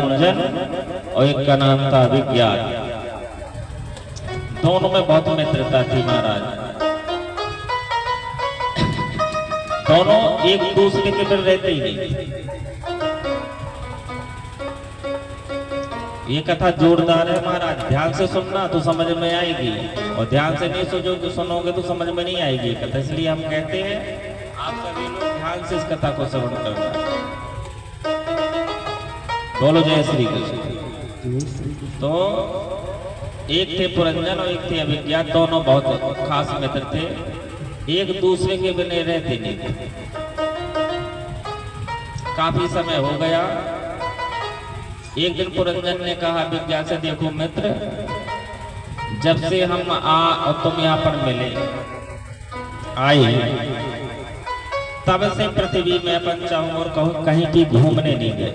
पुरंजन और एक का नाम था विज्ञान। दोनों में बहुत मित्रता थी महाराज। दोनों एक दूसरे के बिन रहते ही नहीं। ये कथा जोरदार है महाराज, ध्यान से सुनना तो समझ में आएगी, और ध्यान से नहीं सुनोगे तो समझ में नहीं आएगी कथा। इसलिए हम कहते हैं आप सभी लोग ध्यान से इस कथा को श्रवण करना। बोलो जय श्री कृष्ण। तो एक थे पुरंजन और एक थे अभिज्ञा, दोनों बहुत खास मित्र थे, एक दूसरे के बिना रहते नहीं थे। काफी समय हो गया। एक दिन पुरंजन ने कहा विज्ञा से, देखो मित्र, जब से हम तुम यहाँ पर मिले आए, तब से पृथ्वी में अपन चाहूं और कहूं कहीं भी घूमने नहीं गए,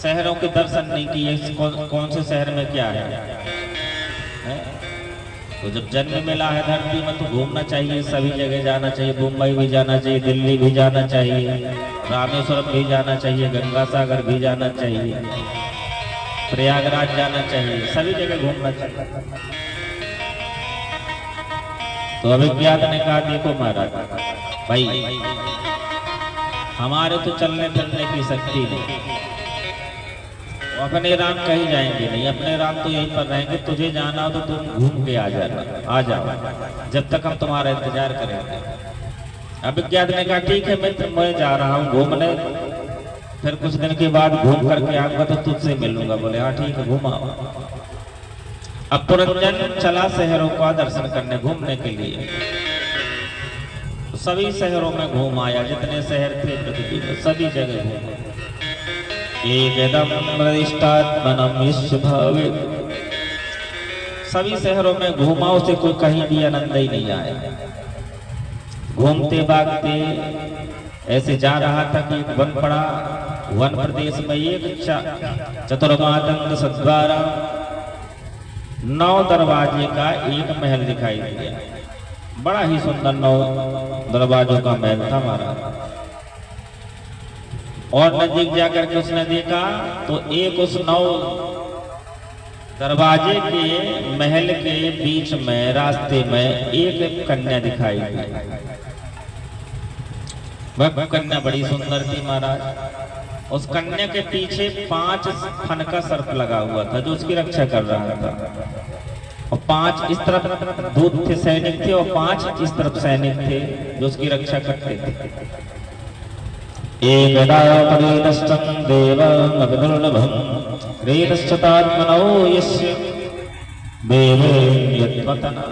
शहरों के दर्शन नहीं किए। कौन से शहर में क्या है? तो जब जन्म मिला है धरती में तो घूमना चाहिए, सभी जगह जाना चाहिए। मुंबई भी जाना चाहिए, दिल्ली भी जाना चाहिए, रामेश्वरम भी जाना चाहिए, गंगा सागर भी जाना चाहिए, प्रयागराज जाना चाहिए, सभी जगह घूमना चाहिए। तो अभिज्ञात ने कहा, देखो महाराज भाई, हमारे तो चलने फिरने की शक्ति नहीं, अपने राम कहीं जाएंगे नहीं, अपने राम तो यहीं पर रहेंगे। तुझे जाना हो तो तुम घूम के आ जाओ, जब तक हम तुम्हारा इंतजार करेंगे। अभिज्ञात ने कहा, ठीक है मित्र, मैं जा रहा हूँ घूमने, फिर कुछ दिन के बाद घूम करके आऊंगा तो तुझसे मिलूंगा। बोले हाँ ठीक है, घुमाओ। अब पुरंजन चला शहरों का दर्शन करने, घूमने के लिए। सभी शहरों में घूम आया, जितने शहर थे पृथ्वी में सभी जगह घूमा। सभी शहरों में घूमा, उसे कोई कहीं भी आनंद ही नहीं आया। घूमते भागते ऐसे जा रहा था कि वन पड़ा। वन प्रदेश में एक चतुर्मातंग सद्वारा 9 दरवाजे का एक महल दिखाई दिया। बड़ा ही सुंदर 9 दरवाजों का महल था हमारा। और नजदीक जाकर के उसने देखा तो एक उस 9 दरवाजे के महल के बीच में रास्ते में एक कन्या दिखाई दी। वह कन्या बड़ी सुंदर थी महाराज। उस कन्या के पीछे 5 फन का सर्प लगा हुआ था जो उसकी रक्षा कर रहा था, और 5 इस तरफ दूत थे, सैनिक थे, और 5 इस तरफ सैनिक थे जो उसकी रक्षा करते थे। एकदा परिदष्टं देवमविदुर्लभं क्रीडश्चतात्मनो यस्य देवे यत्वतना।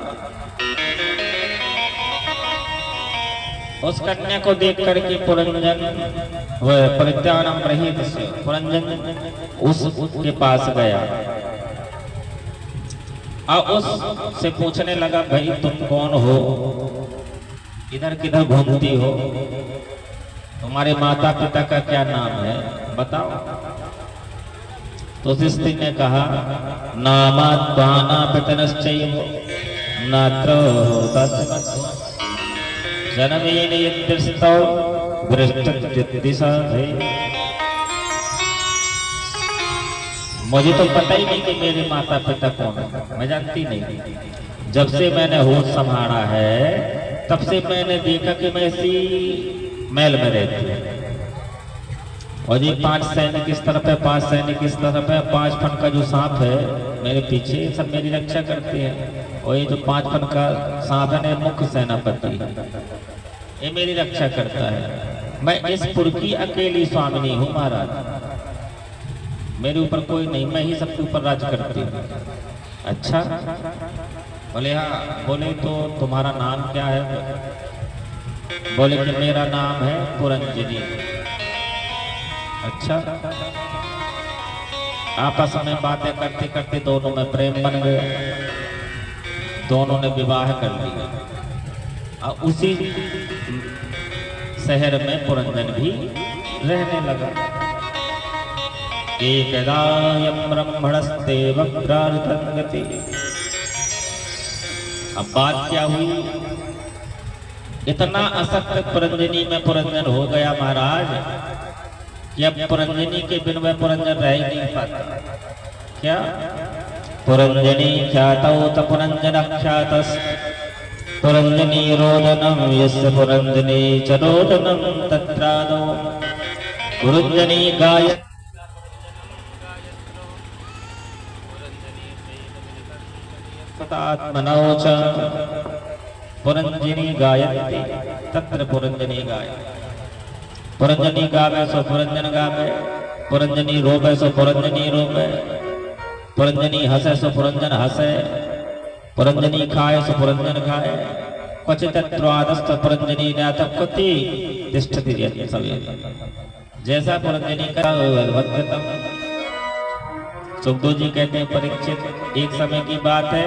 उस कन्या को देख करके पुरंजन वह परित्यानम रहित से पुरंजन उसके पास गया और उससे पूछने लगा, भाई तुम कौन हो, इधर किधर घूमती हो, तुम्हारे माता पिता का क्या नाम है, बताओ। तो उस स्त्री ने कहा, नामात्वाना पितरश्चैव नात्र जनमेन यद्दृष्टौ दृष्टदिशाधे। मुझे तो पता ही नहीं कि मेरे माता पिता कौन है, मैं जानती नहीं। जब से मैंने होश संभाला है तब से मैंने देखा कि मैं इसी महल में रहती है, और ये 5 सैनिक इस तरफ है, 5 सैनिक इस तरफ है, 5 फन का जो सांप है मेरे पीछे, सब मेरी रक्षा करते हैं। और ये जो 5 फन का सांप है मुख्य सेनापति, ये मेरी रक्षा करता है। मैं इस पुर की अकेली स्वामिनी हूँ महाराज, मेरे ऊपर कोई नहीं, मैं ही सबके ऊपर राज करती हूँ। अच्छा, बोले हाँ। बोले तो तुम्हारा नाम क्या है? बोले कि मेरा नाम है पुरंजनी। अच्छा, आपस में बातें करते करते दोनों में प्रेम बन गया, दोनों ने विवाह कर लिया और उसी शहर में पुरंजन भी रहने लगा। एकदायं ब्रह्मणस्ते वक्रार्तंगति। अब बात क्या हुई, इतना असक्त पुरंजनी में पुरंजन हो गया महाराज कि अब पुरंजनी के बिन वह पुरंजन रह ही नहीं पाता। क्या पुरंजनी ख्यातौ त पुरंजन ख्यातस् पुरंजनी रोदनम यस्य पुरंजनी च रोदनम तत्रादो पुरंजनी गाय आत्मनौ च पुरंजनी गायन्ति तत्र पुरंजनी गाय। पुरंजनी गावे सो पुरंजन गावे, पुरंजनी रोवे सो पुरंजनी रोवे, पुरंजनी हसे सो पुरंजन हसे, पुरंजनी खाए सो पुरंजन खाए। क्वचित् द्वादस्थ पुरंजनी न्यातक्वति तिष्ठति सवे। जैसा पुरंजनी का वद्गतम। सुखदेव जी कहते हैं परीक्षित, एक समय की बात है